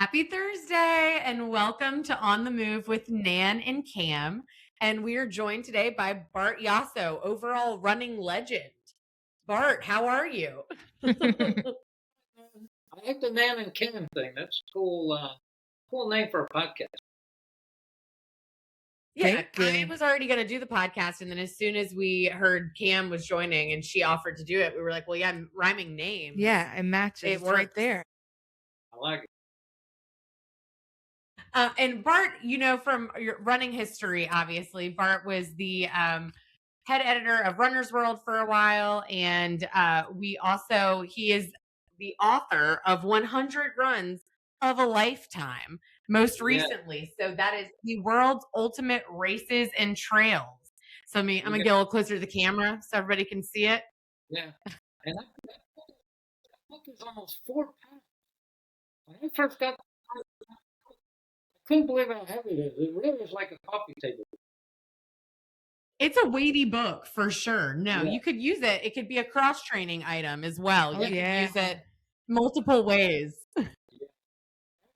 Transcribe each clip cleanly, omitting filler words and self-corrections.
Happy Thursday and welcome to On the Move with Nan and Cam. And we are joined today by Bart Yasso, overall running legend. Bart, how are you? I like the Nan and Cam thing. That's cool. Cool name for a podcast. Yeah, Thank you. I was already going to do the podcast. And then as soon as we heard Cam was joining and she offered to do it, we were like, well, yeah, rhyming names. Yeah, it matches. It It's right works. there. I like it. And Bart, from your running history, obviously, Bart was the head editor of Runner's World for a while. And he is the author of 100 Runs of a Lifetime, most recently. So that is the world's ultimate races and trails. So I'm going to get a little closer to the camera so everybody can see it. Yeah. And that book is almost 4 pounds. When I first got I couldn't believe how heavy it is. It really is like a coffee table. It's a weighty book for sure. No, you could use it. It could be a cross training item as well. You can use it multiple ways. I've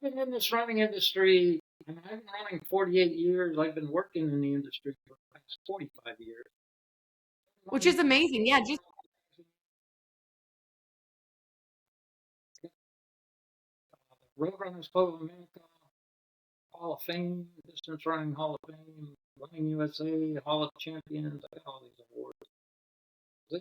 been in this running industry. I've been running 48 years. I've been working in the industry for the past 45 years. Which is amazing. Yeah, just Road Runners Club of America, Hall of Fame, Distance Running Hall of Fame, Running USA, Hall of Champions. I got all these awards.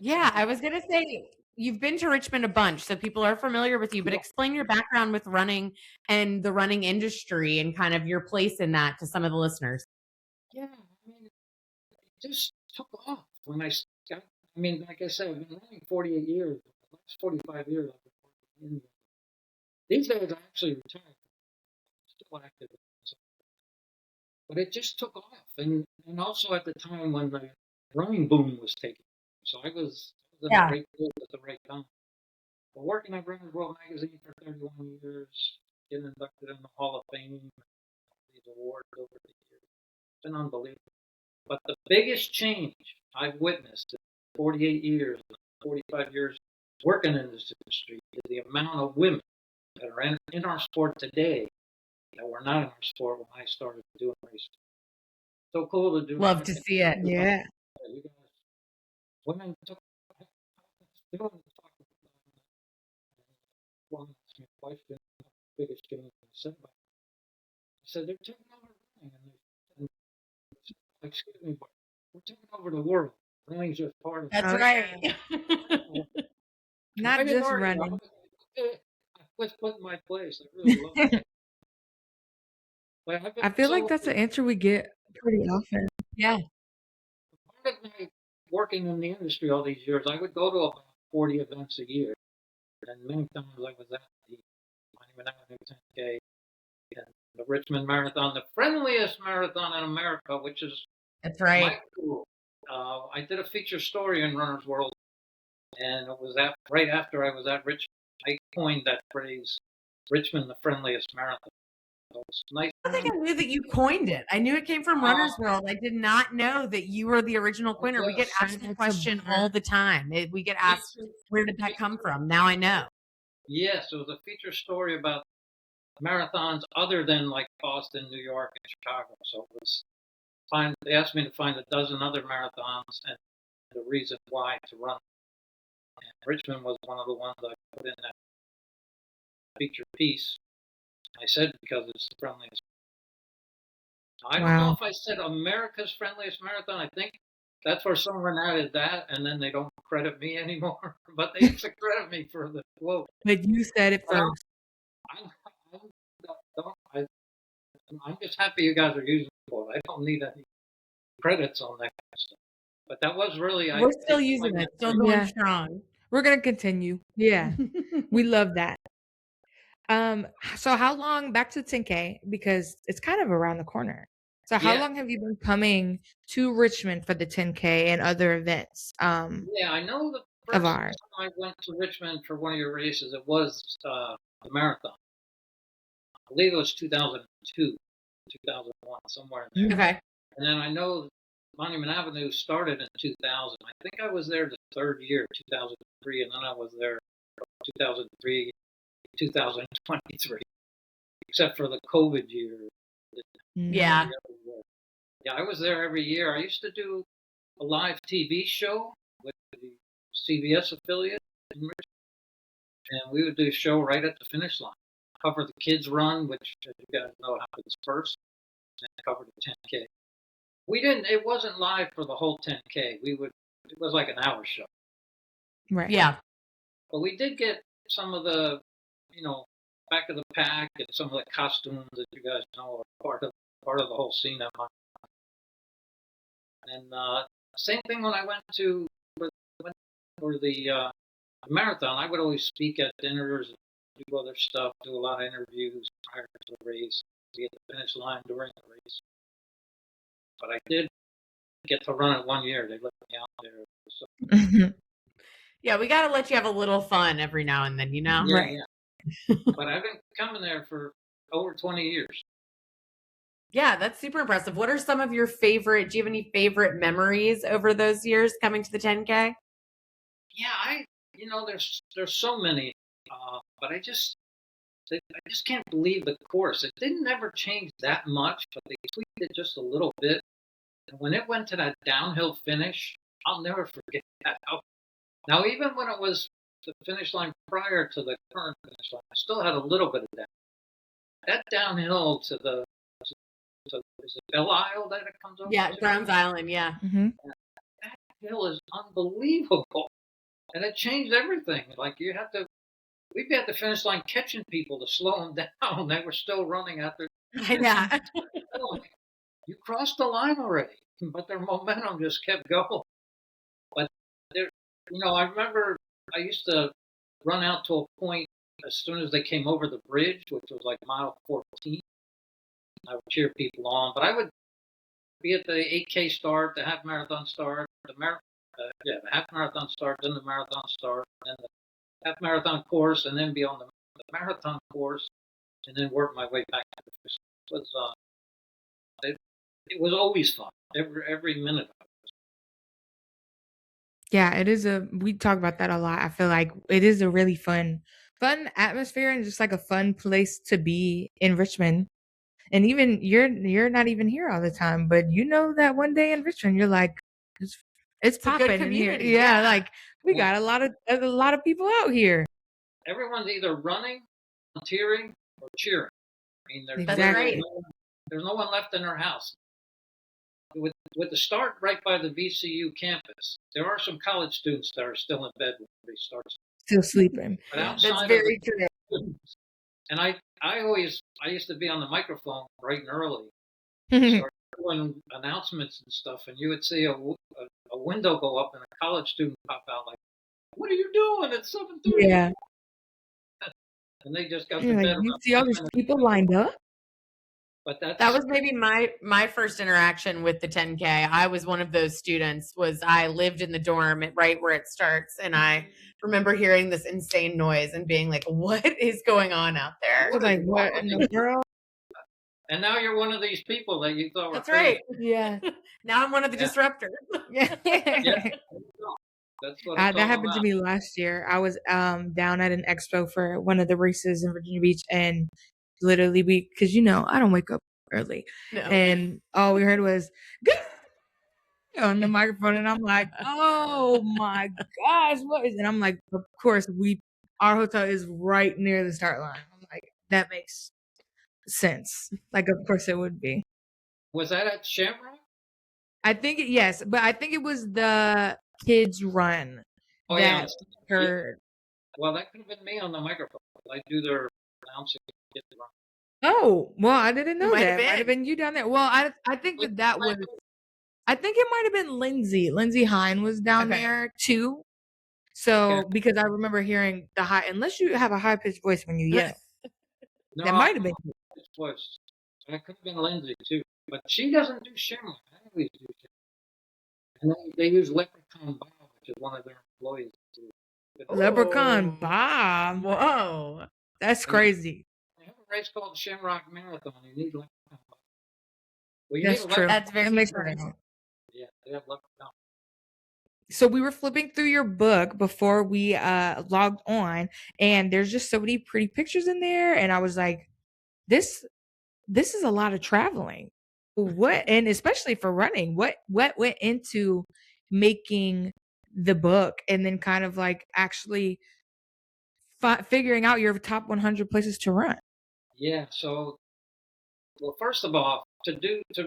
yeah, I was going to say you've been to Richmond a bunch, so people are familiar with you, but explain your background with running and the running industry and kind of your place in that to some of the listeners. Yeah, I mean, it just took off when I got, like I said, I've been running 48 years. The last 45 years I've been working in. These days I actually retired. I'm still active. But it just took off. And also at the time when the running boom was taking. So I was in the right place at the right time. But working at Runner's World magazine for 31 years, getting inducted in the Hall of Fame, these awards over the years. It's been unbelievable. But the biggest change I've witnessed in 48 years, 45 years working in this industry is the amount of women that are in our sport today that were not in our sport when I started doing racing. So cool to do. Love to see it. Yeah. You guys, women took. One asked me a question, the biggest change I said, I said they're taking over running, and excuse me, but we're taking over the world. Running's just part of it. That's right. Not just running. I was put in my place. I really love it. I feel like that's an answer we get pretty often. Yeah. Part of my working in the industry all these years, I would go to about 40 events a year. And many times I was at the Monument Avenue 10K and the Richmond Marathon, the friendliest marathon in America, which is right. Cool. I did a feature story in Runner's World, and it was right after I was at Richmond. I coined that phrase, Richmond, the friendliest marathon. So it's nice. I think I knew that you coined it. I knew it came from Runner's World. I did not know that you were the original coiner. We get asked the question all the time. We get asked, where did that come from? Now I know. Yes, it was a feature story about marathons other than like Boston, New York, and Chicago. So it was they asked me to find a dozen other marathons and the reason why to run. And Richmond was one of the ones I put in that feature piece. I said because it's the friendliest. I don't know if I said America's friendliest marathon. I think that's where someone added that, and then they don't credit me anymore. But they used to credit me for the quote. But you said it first. I'm just happy you guys are using the quote. I don't need any credits on that kind of stuff. But that was really... We're still using it. Still going strong. We're going to continue. Yeah. We love that. So how long, back to 10K, because it's kind of around the corner. So how long have you been coming to Richmond for the 10K and other events? Yeah, I know the first time I went to Richmond for one of your races, it was the marathon. I believe it was 2002, 2001, somewhere in there. Okay. And then I know Monument Avenue started in 2000. I think I was there the third year, 2003, and then I was there from 2003 2023. except for the COVID year. Yeah. Yeah, I was there every year. I used to do a live TV show with the CBS affiliate in Richmond, and we would do a show right at the finish line. Cover the kids run, which as you guys know happens first, and cover the 10K. It wasn't live for the whole 10K. It was like an hour show. Right. Yeah. But we did get some of the, back of the pack and some of the costumes that you guys know are part of the whole scene at my. And same thing when I went for the marathon. I would always speak at dinners, do other stuff, do a lot of interviews prior to the race, be at the finish line during the race. But I did get to run it one year. They let me out there. So. Yeah, we got to let you have a little fun every now and then, Yeah, Right. Yeah. But I've been coming there for over 20 years. Yeah, that's super impressive. What are some of your do you have any favorite memories over those years coming to the 10K? Yeah, there's so many, but I just can't believe the course. It didn't ever change that much, but they tweaked it just a little bit. And when it went to that downhill finish, I'll never forget that. Now, even when it was the finish line prior to the current finish line, I still had a little bit of that. That downhill to is it Belle Isle that it comes over? Yeah, Browns Island, yeah. Mm-hmm. That hill is unbelievable. And it changed everything. Like we'd be at the finish line catching people to slow them down. They were still running after. Yeah. You crossed the line already, but their momentum just kept going. But I remember I used to run out to a point as soon as they came over the bridge, which was like mile 14. I would cheer people on, but I would be at the 8K start, the half marathon start, the half marathon start, then the marathon start, then the half marathon course, and then be on the marathon course, and then work my way back to the finish. It was always fun. Every minute of it. Yeah, it is we talk about that a lot. I feel like it is a really fun atmosphere and just like a fun place to be in Richmond. And even you're not even here all the time, but you know that one day in Richmond, you're like, it's a good popping in here. community, Yeah, yeah. like we got a lot of people out here. Everyone's either running, volunteering, or cheering. I mean, Exactly. there's no one left in their house. With the start right by the VCU campus, there are some college students that are still in bed when they start. Still sleeping. But That's outside very true. And I used to be on the microphone bright and early, start doing announcements and stuff, and you would see a window go up and a college student pop out like, "What are you doing at 7:30?" Yeah. And they just got You're to like, bed. you see all these people lined up? But that was maybe my first interaction with the 10K. I was one of those students. I lived in the dorm right where it starts, and I remember hearing this insane noise and being like, "What is going on out there?" Like, what in the world? And now you're one of these people that you thought were That's right. Yeah. Now I'm one of the disruptors. Yeah. That's what that happened to me last year. I was down at an expo for one of the races in Virginia Beach, and literally because I don't wake up early, No. and all we heard was "Go!" on the microphone, and I'm like, oh my gosh, what is? And I'm like, of course our hotel is right near the start line. I'm like, that makes sense. Like, of course it would be. Was that at Shamrock? I think yes, but I think it was the kids run. Oh, that yeah. heard. Well, that could have been me on the microphone. I do their announcing. Oh, well, I didn't know that. Might Might have been you down there. Well, I think that was. I think it might have been Lindsay. Lindsay Hine was down there too. So because I remember hearing the high, unless you have a high pitched voice when you yell, No, that might have been. Voice. That could have been Lindsay too, but she doesn't do Shamrock. I always do Shamrock. And they use Leprechaun Bob, which is one of their employees. Leprechaun Bob. Whoa, that's crazy. They have a race called the Shamrock Marathon. You need Leprechaun Bob. Well, that's true. That's very makes true. Yeah, they have Leprechaun. So we were flipping through your book before we logged on, and there's just so many pretty pictures in there, and I was like, this is a lot of traveling. What, and especially for running, what went into making the book and then kind of like actually figuring out your top 100 places to run? Yeah. So, well, first of all, to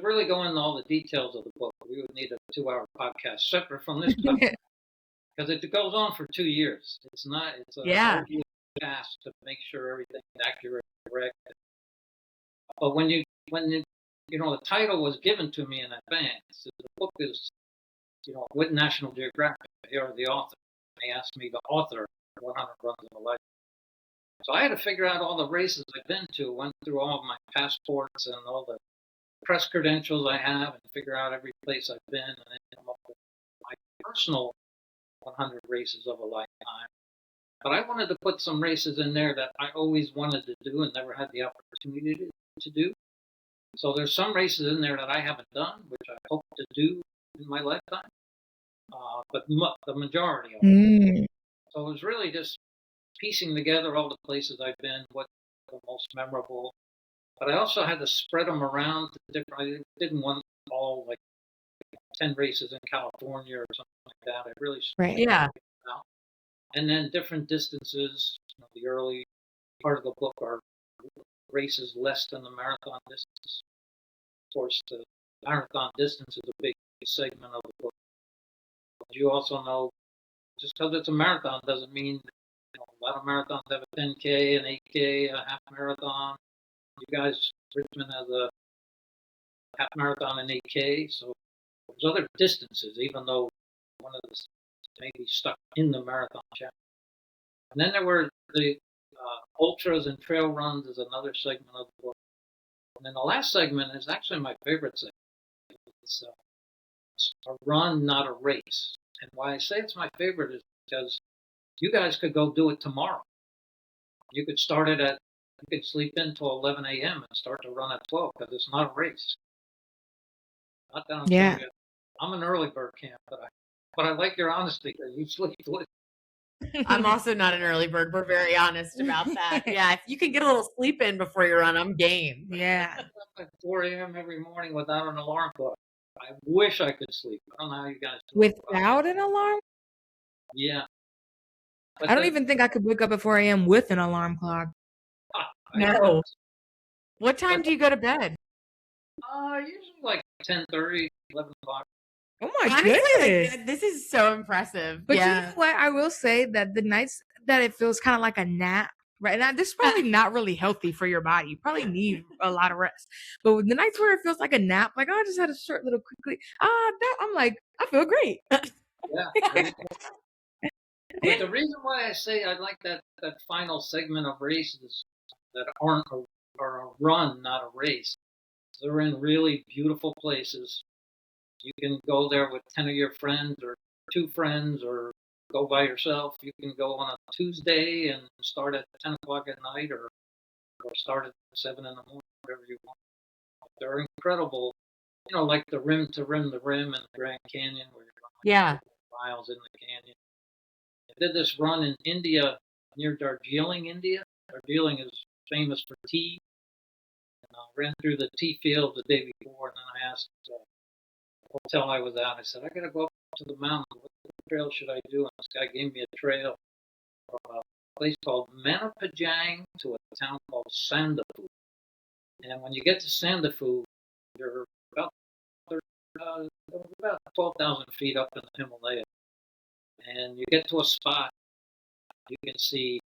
really go into all the details of the book, we would need a 2-hour podcast separate from this podcast because it goes on for 2 years. It's not. It's a arduous task to make sure everything's accurate, correct. But when the title was given to me in advance, the book is, with National Geographic. They are the author. They asked me to author 100 Runs of a Lifetime. So I had to figure out all the races I've been to, went through all of my passports and all the press credentials I have, and figure out every place I've been, and then come up with my personal 100 races of a lifetime. But I wanted to put some races in there that I always wanted to do and never had the opportunity to do. So there's some races in there that I haven't done, which I hope to do in my lifetime, but the majority of them. So it was really just piecing together all the places I've been, what's the most memorable. But I also had to spread them around to different. I didn't want all like 10 races in California or something like that. I really right, yeah. Out. And then different distances. The early part of the book are races less than the marathon distance. Of course, the marathon distance is a big segment of the book. But you also know, just because it's a marathon doesn't mean a lot of marathons have a 10K, an 8K, a half marathon. You guys, Richmond has a half marathon and 8K, so there's other distances, even though one of the maybe stuck in the marathon chapter. And then there were the ultras and trail runs is another segment of the book. And then the last segment is actually my favorite segment. It's a run, not a race. And why I say it's my favorite is because you guys could go do it tomorrow. You could start it you could sleep in till 11 a.m. and start to run at 12 because it's not a race. Not that I'm telling you, I'm an early bird camp, but I like your honesty because you sleep with. I'm also not an early bird. We're very honest about that. Yeah, if you can get a little sleep in before you run, I'm game. Yeah. At 4 a.m. every morning without an alarm clock. I wish I could sleep. I don't know how you guys do without an alarm? Yeah. But I don't even think I could wake up at 4 a.m. with an alarm clock. No. What time do you go to bed? Usually like 10:30, 11 o'clock. Oh my goodness. Like, this is so impressive. But you know what? I will say that the nights that it feels kind of like a nap, right? Now, this is probably not really healthy for your body. You probably need a lot of rest. But with the nights where it feels like a nap, like, oh, I just had a short little quickly, I'm like, I feel great. Yeah. But the reason why I say I like that final segment of races that aren't are a run, not a race, they're in really beautiful places. You can go there with 10 of your friends or 2 friends or go by yourself. You can go on a Tuesday and start at 10 o'clock at night or start at 7 in the morning, whatever you want. They're incredible, like the rim to rim to rim in the Grand Canyon where you're going miles in the canyon. I did this run in India near Darjeeling, India. Darjeeling is famous for tea. And I ran through the tea field the day before, and then I asked the hotel I was at, I said, I got to go up to the mountain. What trail should I do? And this guy gave me a trail from a place called Manapajang to a town called Sandafu. And when you get to Sandafu, you're about 12,000 feet up in the Himalaya. And you get to a spot, you can see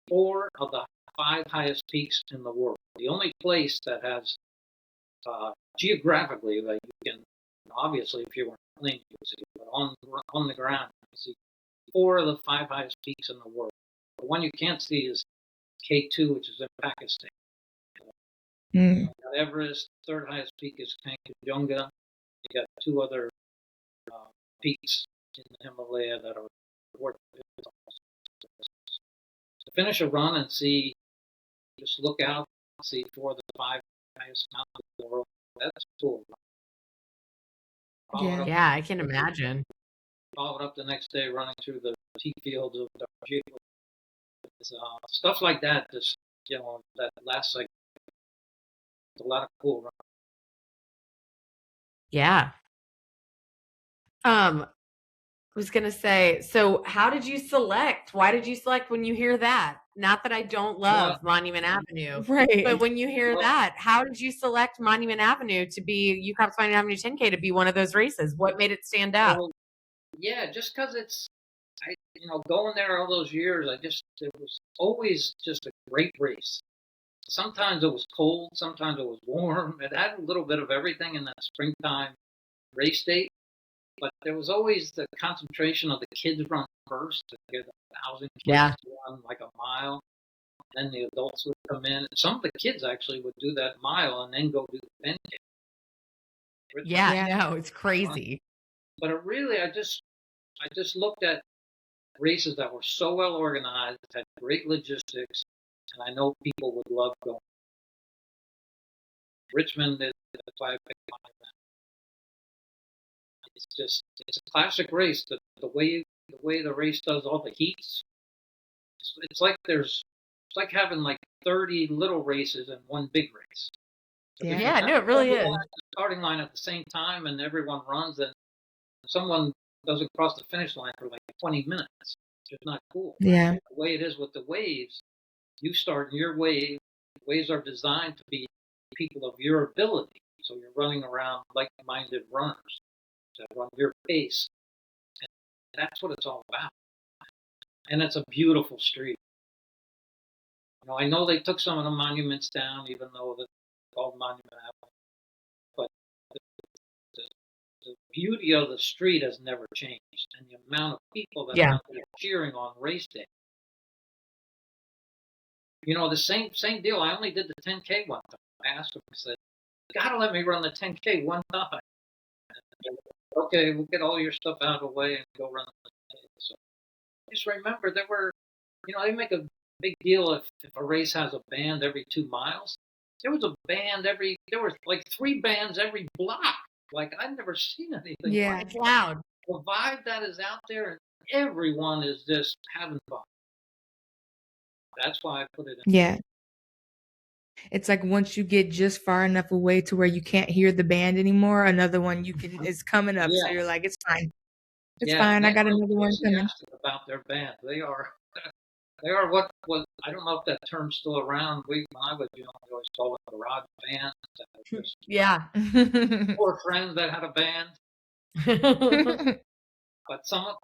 4 of the 5 highest peaks in the world. The only place that has, geographically, that you can, obviously, if you were in a plane, you would see it, but on the ground, you can see 4 of the 5 highest peaks in the world. The one you can't see is K2, which is in Pakistan. You got Everest, 3rd highest peak is Kanchenjunga. You got 2 other peaks in the Himalaya that are worth it. To finish a run and just look out, see 4 of the 5 highest mountains in the world. That's cool. Yeah, I can imagine. Followed up the next day running through the tea fields of Darjeeling. Stuff like that, just, that last a lot of cool runs. Yeah. I was gonna say, so how did you select? Why did you select when you hear that? Not that I don't Well, love Monument Avenue, but Right. when you hear well, that, how did you select Monument Avenue to be Ukrop's Monument Avenue 10K to be one of those races? What made it stand out? well, yeah, just because going there all those years, it was always just a great race. Sometimes it was cold, sometimes it was warm. It had a little bit of everything in that springtime race date, but there was always the concentration of the kids run first to get 1,000 kids Yeah. to run like a mile. Then the adults would come in. Some of the kids actually would do that mile and then go do the 10K. Yeah, Yeah. no, it's crazy. But I just looked at races that were so well organized, had great logistics, and I know people would love going. Richmond is that's why I picked Monument. It's a classic race. The way the race does all the heats, it's like having like 30 little races in one big race. So if you Yeah, have no, it really everyone is. at the starting line at the same time and everyone runs, and someone doesn't cross the finish line for like 20 minutes. It's just not cool. Yeah. The way it is with the waves, you start in your wave. Waves are designed to be people of your ability. So you're running around like-minded runners that run your pace. And that's what it's all about. And it's a beautiful street. I know they took some of the monuments down, even though it's called Monument Avenue. But the, the, the beauty of the street has never changed. And the amount of people that are out there cheering on race day. The same deal. I only did the 10K one time. I asked them, I said, gotta let me run the 10K one time. Okay, we'll get all your stuff out of the way and go run the 10K. So just remember, they make a big deal if a race has a band every 2 miles. There was there were like 3 bands every block. Like, I've never seen anything Yeah. like It's loud. the vibe that is out there, and everyone is just having fun. That's why I put it in. Yeah. It's like once you get just far enough away to where you can't hear the band anymore, another one is coming up. So Yeah. you're like, it's fine. It's Yeah, fine. I they got are another one coming. enthusiastic about their band. They are what was, I don't know if that term's still around. When I was young, we always called it garage bands. Just Yeah. 4 friends that had a band. But some of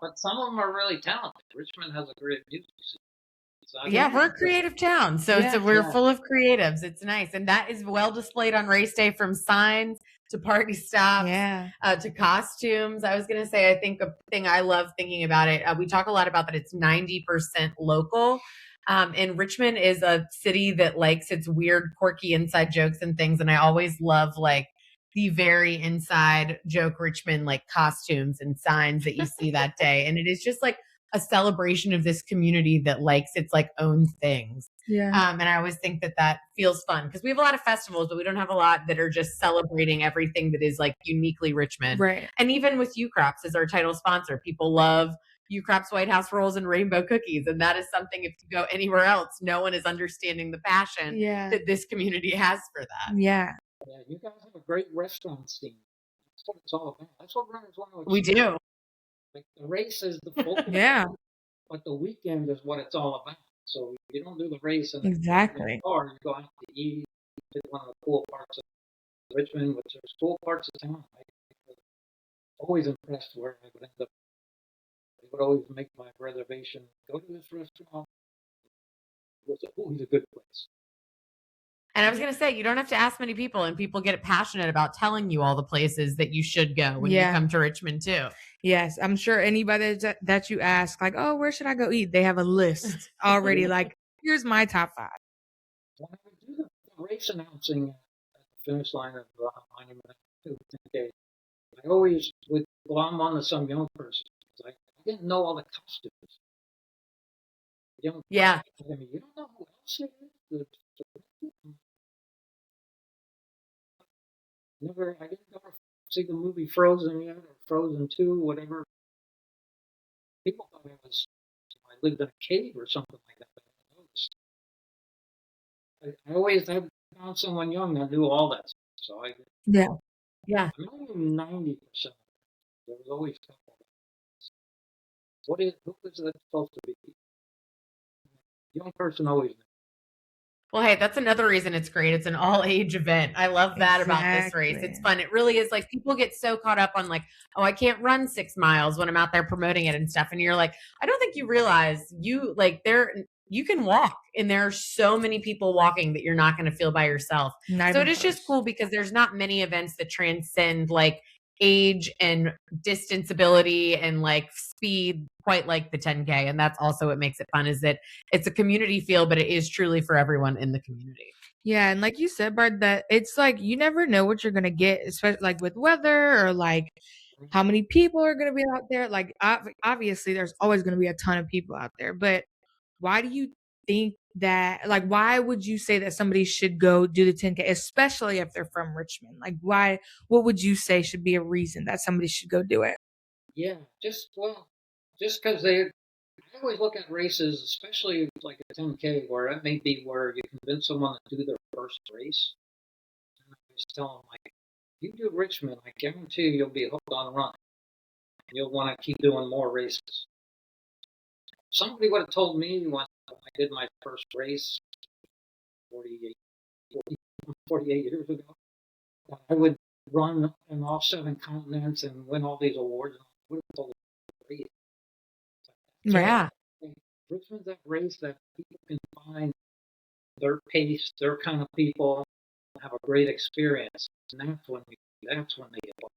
them are really talented. Richmond has a great music scene. So Yeah, we're a creative town. So Yeah. we're full of creatives. It's nice. And that is well displayed on race day, from signs to party stops Yeah. to costumes. I was going to say, I think a thing I love thinking about it, we talk a lot about that it's 90% local. And Richmond is a city that likes its weird, quirky inside jokes and things. And I always love the very inside joke Richmond costumes and signs that you see that day. And it is just a celebration of this community that likes its own things. Yeah. And I always think that feels fun because we have a lot of festivals, but we don't have a lot that are just celebrating everything that is uniquely Richmond. Right. And even with Ukrops as our title sponsor, people love Ukrop's White House rolls and rainbow cookies. And that is something, if you go anywhere else, no one is understanding the passion that this community has for that. Yeah. Yeah, you guys have a great restaurant scene. That's what it's all about. That's what runners want to We experience. do. Like, the race is the focus. Yeah. But the weekend is what it's all about. So you don't do the race in Exactly. the car. You go out to eat. It's one of the cool parts of Richmond, which there's cool parts of town. I was always impressed where I would end up. They would always make my reservation. Go to this restaurant. It was always a good place. And I was going to say, you don't have to ask many people, and people get passionate about telling you all the places that you should go when you come to Richmond too. Yes, I'm sure anybody that you ask, like, oh, where should I go eat? They have a list already. Like, here's my top 5. When I would do the race announcing at the finish line of Monument 10K, I always would glom onto some young person. I didn't know all the costumes. Young Yeah. I mean, you don't know who else it is? I didn't ever see the movie Frozen yet, or Frozen 2, whatever. People thought I lived in a cave or something like that. I always have found someone young that knew all that stuff. So Yeah. Yeah. I knew 90%. There was always a couple. Who is that supposed to be? Young person always knew. Well, hey, that's another reason it's great. It's an all age event. I love that about this race. It's fun. It really is. Like, people get so caught up on, like, oh, I can't run 6 miles when I'm out there promoting it and stuff. And you're like, I don't think you realize you can walk, and there are so many people walking that you're not going to feel by yourself. So it is just cool because there's not many events that transcend like age and distance ability and like speed quite like the 10K. And that's also what makes it fun, is that it's a community feel, but it is truly for everyone in the community. Yeah, and like you said, Bart, that it's like you never know what you're gonna get, especially like with weather or like how many people are gonna be out there. Like obviously, there's always gonna be a ton of people out there, but why do you think that? Like, why would you say that somebody should go do the 10K, especially if they're from Richmond? Like, why? What would you say should be a reason that somebody should go do it? Yeah, just because I always look at races, especially like a 10K, where it may be where you convince someone to do their first race. And I always tell them, like, you do Richmond, I guarantee you'll be hooked on running. You'll want to keep doing more races. Somebody would have told me when I did my first race 48 years ago, that I would run in all 7 continents and win all these awards. And I would have told them, Yeah. Richmond's that race that people can find their pace, their kind of people, have a great experience, and that's when they get booked.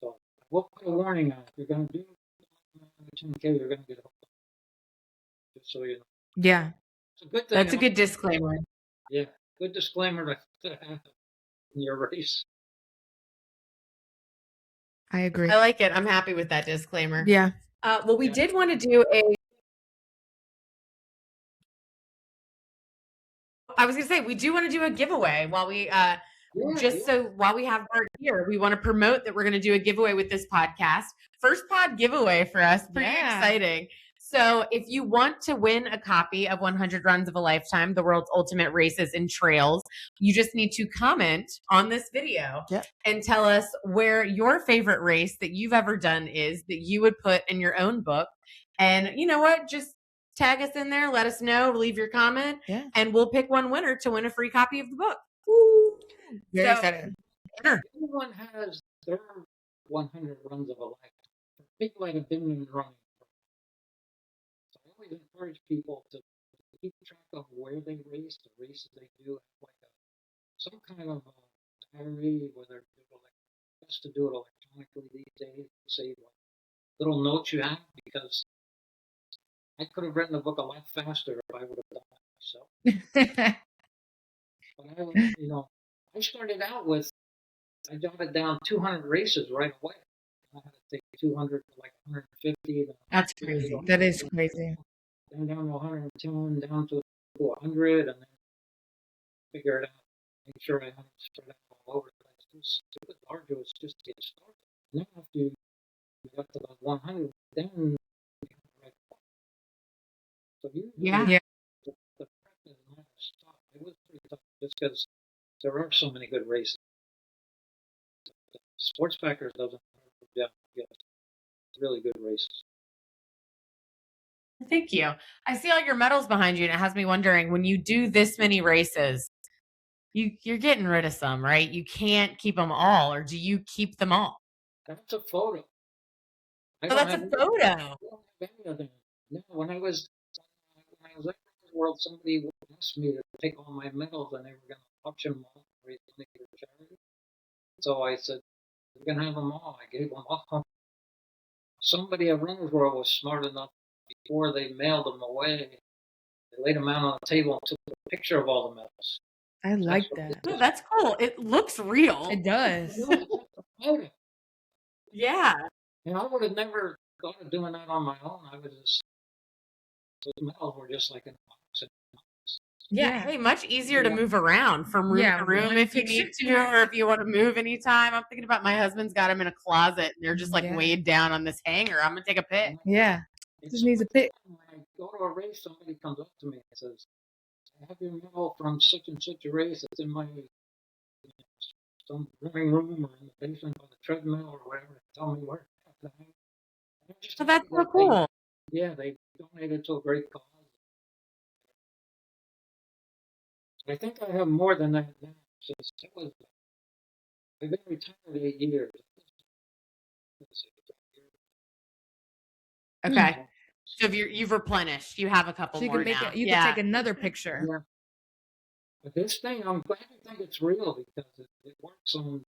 So we'll put a warning on, if you're going to do 10K, you're going to get hooked. Just so you know. Yeah, It's a good thing. That's a good disclaimer. Yeah, good disclaimer to have in your race. I agree. I like it. I'm happy with that disclaimer. Yeah. Well, we did want to do we do want to do a giveaway while we while we have Bart here, we want to promote that we're going to do a giveaway with this podcast. First pod giveaway for us. Pretty exciting. So if you want to win a copy of 100 Runs of a Lifetime, the world's ultimate races and trails, you just need to comment on this video and tell us where your favorite race that you've ever done is, that you would put in your own book. And you know what? Just tag us in there. Let us know. Leave your comment. Yeah. And we'll pick one winner to win a free copy of the book. Woo. Very excited. Everyone has their 100 runs of a lifetime. People that have been in running. So I always encourage people to keep track of where they race, the races they do, have like some kind of diary, whether it's best to do it electronically these days, save like little notes you have, because I could have written the book a lot faster if I would have done that myself. But I started out with, I jotted down 200 races right away. I had to take 200 to like 150. That's crazy. That is crazy. Then down to 110, down to 100, and then figure it out. Make sure I have it spread out all over the place. It was arduous just to get started. And then after you got to like 100, then you got the right point. So the prep is not stop. It was pretty tough just because there are so many good races. Sports Packers doesn't get really good races. Thank you. I see all your medals behind you, and it has me wondering, when you do this many races, you're getting rid of some, right? You can't keep them all, or do you keep them all? That's a photo. That's a photo. No, when I was at the World, somebody asked me to take all my medals, and they were going to auction them all and raise money for charity. So I said, "We're going to have them all." I gave them all. Somebody at Runner's World was smart enough, before they mailed them away, they laid them out on the table and took a picture of all the medals. I like that. Oh, that's cool. It looks real. It does. Yeah. And I would have never thought of doing that on my own. Those medals were just like in a box. Yeah. Hey, much easier to move around from room to room if you need to, or if you want to move anytime. I'm thinking about my husband's got them in a closet, and they're just like weighed down on this hanger. I'm going to take a pic. Yeah. It just needs a pic. When I go to a race, somebody comes up to me and says, I have your medal from such and such a race. It's in my some living room or in the basement on the treadmill or whatever. Tell me where. So that's so cool. They donated to a great cause. I think I have more than that now. Since I've been retired 8 years. Okay. So if you've replenished, you have a couple So you more can make now. it. You can take another picture. Yeah. But this thing, I'm glad you think it's real because it works on.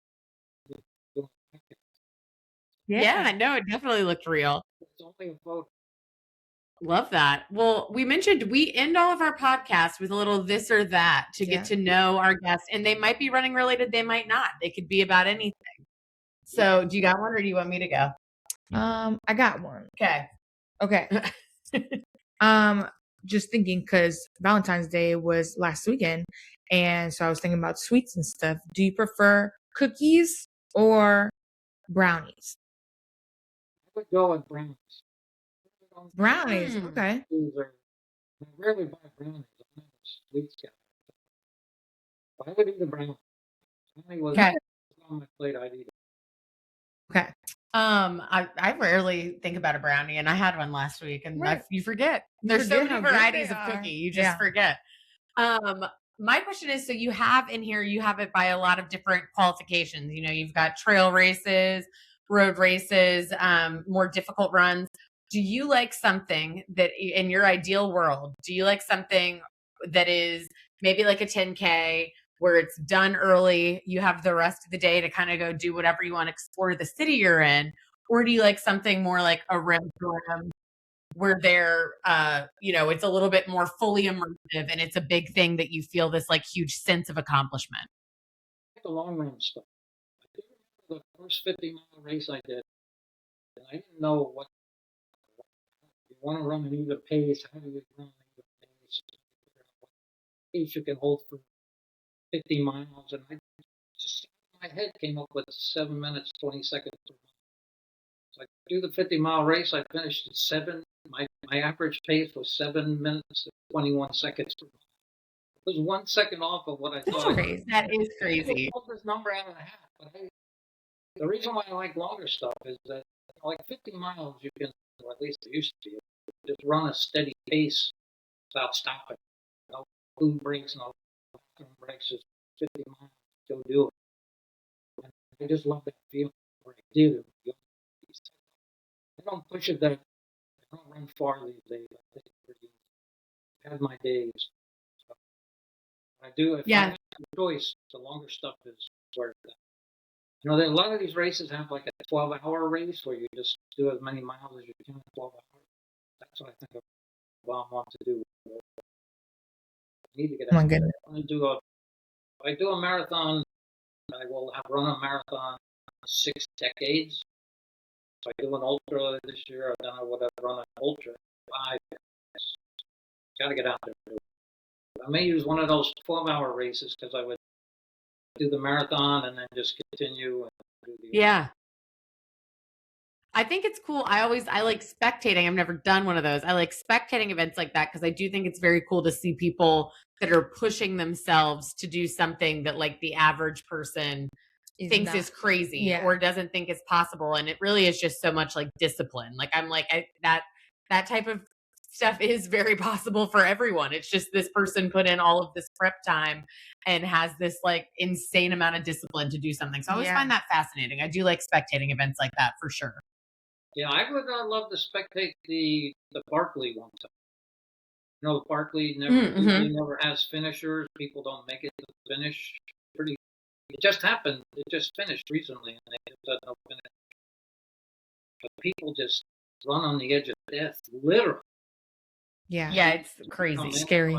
Yeah, I know. It definitely looked real. It's only a photo. Love that. Well, we mentioned we end all of our podcasts with a little this or that to get to know our guests, and they might be running related, they might not. They could be about anything. So, do you got one, or do you want me to go? I got one. Okay. Just thinking because Valentine's Day was last weekend, and so I was thinking about sweets and stuff. Do you prefer cookies or brownies? I would go with brownies. Brownies, okay. I rarely buy brownies. I'm not a sweets guy. But I would eat a brownie. Brownie was on my plate. I'd eat it. Okay. I rarely think about a brownie, and I had one last week, and you forget. There's so many varieties of cookie, you just forget. My question is, so you have in here, you have it by a lot of different qualifications. You know, you've got trail races, road races, more difficult runs. Do you like something that in your ideal world, do you like something that is maybe like a 10K where it's done early, you have the rest of the day to kind of go do whatever you want to explore the city you're in? Or do you like something more like a rim where they're, it's a little bit more fully immersive and it's a big thing that you feel this like huge sense of accomplishment? The long run stuff. I do remember the first 50-mile race I did, and I didn't know what you want to run an even pace. How do you run an even pace? What pace you can hold for 50 miles, and I just my head came up with 7 minutes 20 seconds per mile. So I do the 50-mile race. I finished at 7. My average pace was 7 minutes 21 seconds per mile. It was 1 second off of what I thought. That is crazy. I pulled this number out of the hat, but the reason why I like longer stuff is that like 50 miles, you can, or at least it used to be, just run a steady pace without stopping. No food breaks, no bathroom breaks, just 50 miles, go do it. And I just love that feeling where I did it. I don't push it that I don't run far these days. I think it's pretty easy. I've had my days. So I do. If I have a choice, the longer stuff is where it's at. You know, a lot of these races have like a 12-hour race where you just do as many miles as you can in 12 hours. That's what I think I want to do. I need to get out. If I do a marathon, I will have run a marathon 6 decades. So I do an ultra this year, then I would have run an ultra 5 decades. Got to get out there. I may use one of those 12-hour races because I would do the marathon and then just continue and do the I think it's cool. I like spectating. I've never done one of those. I like spectating events like that because I do think it's very cool to see people that are pushing themselves to do something that like the average person thinks is crazy or doesn't think is possible. And it really is just so much like discipline. Like I'm like that type of stuff is very possible for everyone. It's just this person put in all of this prep time and has this like insane amount of discipline to do something. So I always find that fascinating. I do like spectating events like that for sure. Yeah, I would love to spectate the Barkley one time. You know, Barkley never has finishers. People don't make it to the finish. It just happened. It just finished recently, and they just had no finish. But people just run on the edge of death, literally. Yeah, it's crazy, scary.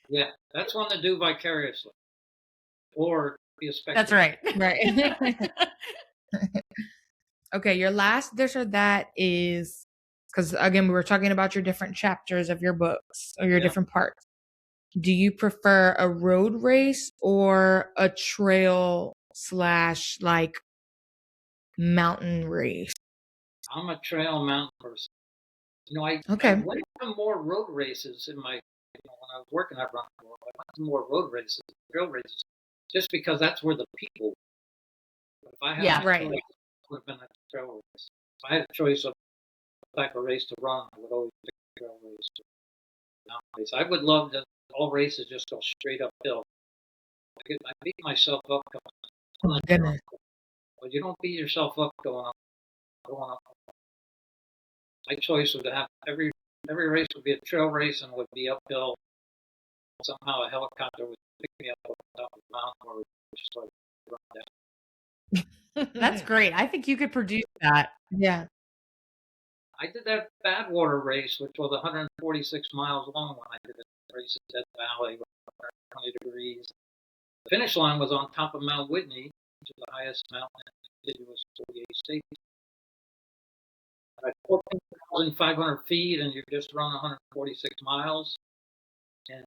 Yeah, that's one to do vicariously, or be a spectator. That's right. Right. Okay, your last this or that is because again we were talking about your different chapters of your books or your different parts. Do you prefer a road race or a trail / like mountain race? I'm a trail mountain person. You know, I went to more road races in my when I was working at Running World, I went to more road races, trail races, just because that's where the people. But if I had Yeah. a Right. choice, it would have been a trail race. If I had a choice of what type of race to run, I would always pick a trail race. Race. I would love that all races just go straight uphill. I beat myself up Oh my goodness. but you don't beat yourself up going up. My choice would have every race would be a trail race and would be uphill. Somehow a helicopter would pick me up on top of the mountain or just like run down. That's great. I think you could produce that. Yeah. I did that Badwater race, which was 146 miles long when I did it. Race at Death Valley, 120 degrees. The finish line was on top of Mount Whitney, which is the highest mountain in the contiguous 48 states. At 14,500 feet, and you just run 146 miles. And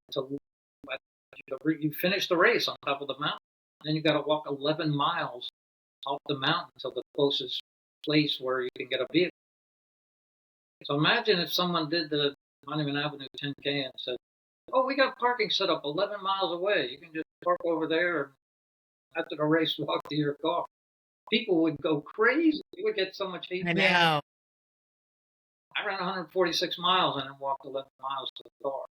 you finish the race on top of the mountain. Then you got to walk 11 miles off the mountain to the closest place where you can get a vehicle. So imagine if someone did the Monument Avenue 10K and said, "Oh, we got parking set up 11 miles away. You can just park over there and after the race walk to your car." People would go crazy. You would get so much hate. I know. I ran 146 miles and then walked 11 miles to the car.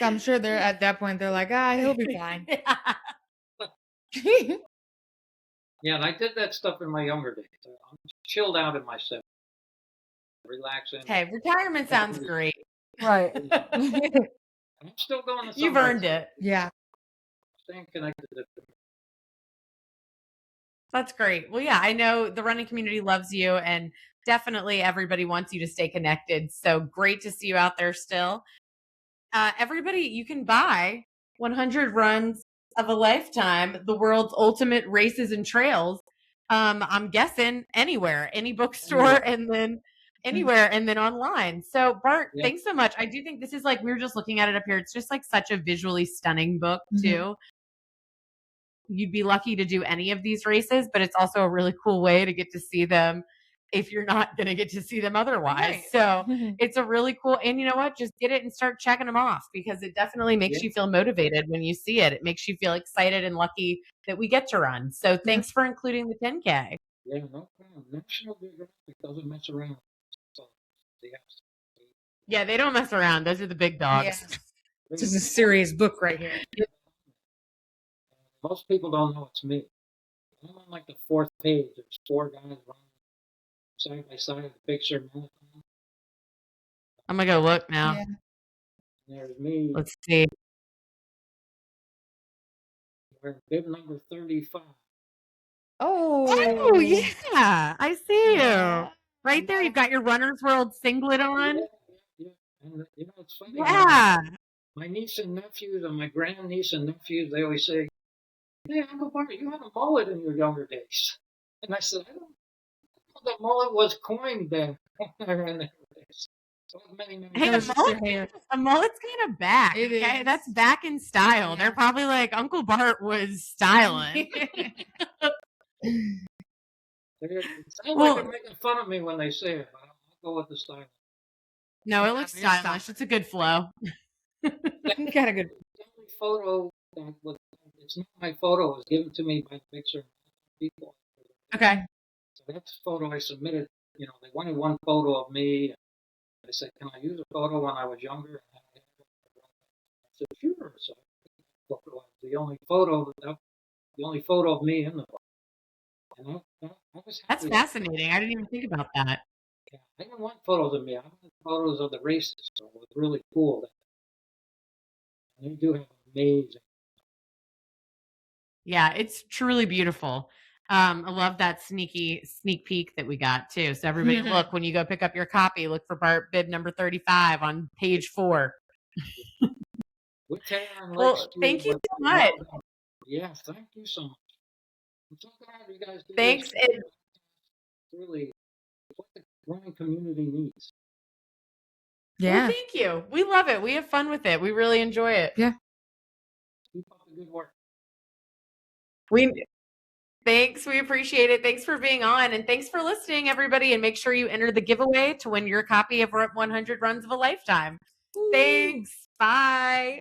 I'm sure they're at that point. They're like, he'll be fine. Yeah, and I did that stuff in my younger days. I'm chilled out in my 70s, relaxing. Hey, retirement sounds great. Right. I'm still going to. You've earned it. Yeah. Staying connected. That's great. Well, yeah, I know the running community loves you, and definitely everybody wants you to stay connected. So great to see you out there still. Everybody, you can buy 100 Runs of a Lifetime, the world's ultimate races and trails. I'm guessing anywhere, any bookstore, and then anywhere, and then online. So, Bart, thanks so much. I do think this is like, we were just looking at it up here. It's just like such a visually stunning book, too. You'd be lucky to do any of these races, but it's also a really cool way to get to see them if you're not going to get to see them otherwise. Right. So it's a really cool, and you know what? Just get it and start checking them off, because it definitely makes you feel motivated when you see it. It makes you feel excited and lucky that we get to run. So thanks for including the 10K. Yeah, no problem. National Geographic doesn't mess around. So they don't mess around. Those are the big dogs. Yeah. This is a serious book right here. Most people don't know it's me. I'm on like the 4th page. There's 4 guys running side by side, the picture. I'm gonna go look now. Yeah. There's me. Let's see. We're bib number 35. Oh yeah, I see you right there. You've got your Runner's World singlet on. Yeah. And you know, it's funny. Yeah. My niece and nephews and my grandniece and nephews, they always say, "Hey, Uncle Bart, you had a mullet in your younger days." And I said, "I don't know. The mullet was coined then when I ran that race." So many Hey, a mullet's kind of back. Okay, that's back in style. Yeah. They're probably like, Uncle Bart was styling. It sounds like they're making fun of me when they say it. I'll go with the style. No, it looks stylish. It's a good flow. Got a good photo. It's not my photo. It was given to me by the picture people. Okay. So that's the photo I submitted. You know, they wanted one photo of me. I said, "Can I use a photo when I was younger?" I said, "Sure." So the only photo of me in the book. And I was happy. That's fascinating. I didn't even think about that. Yeah, I didn't want photos of me. I wanted photos of the races. So it was really cool. And they do have amazing. Yeah, it's truly beautiful. I love that sneak peek that we got too. So everybody, look, when you go pick up your copy, look for Bart bib number 35 on page 4. Well, thank you so much. Yes, thank you so much. I'm so glad you guys do. Thanks. It's really what the running community needs. Yeah. Well, thank you. We love it. We have fun with it. We really enjoy it. Yeah. Keep up the good work. Thanks. We appreciate it. Thanks for being on. And thanks for listening, everybody. And make sure you enter the giveaway to win your copy of 100 Runs of a Lifetime. Thanks. Bye.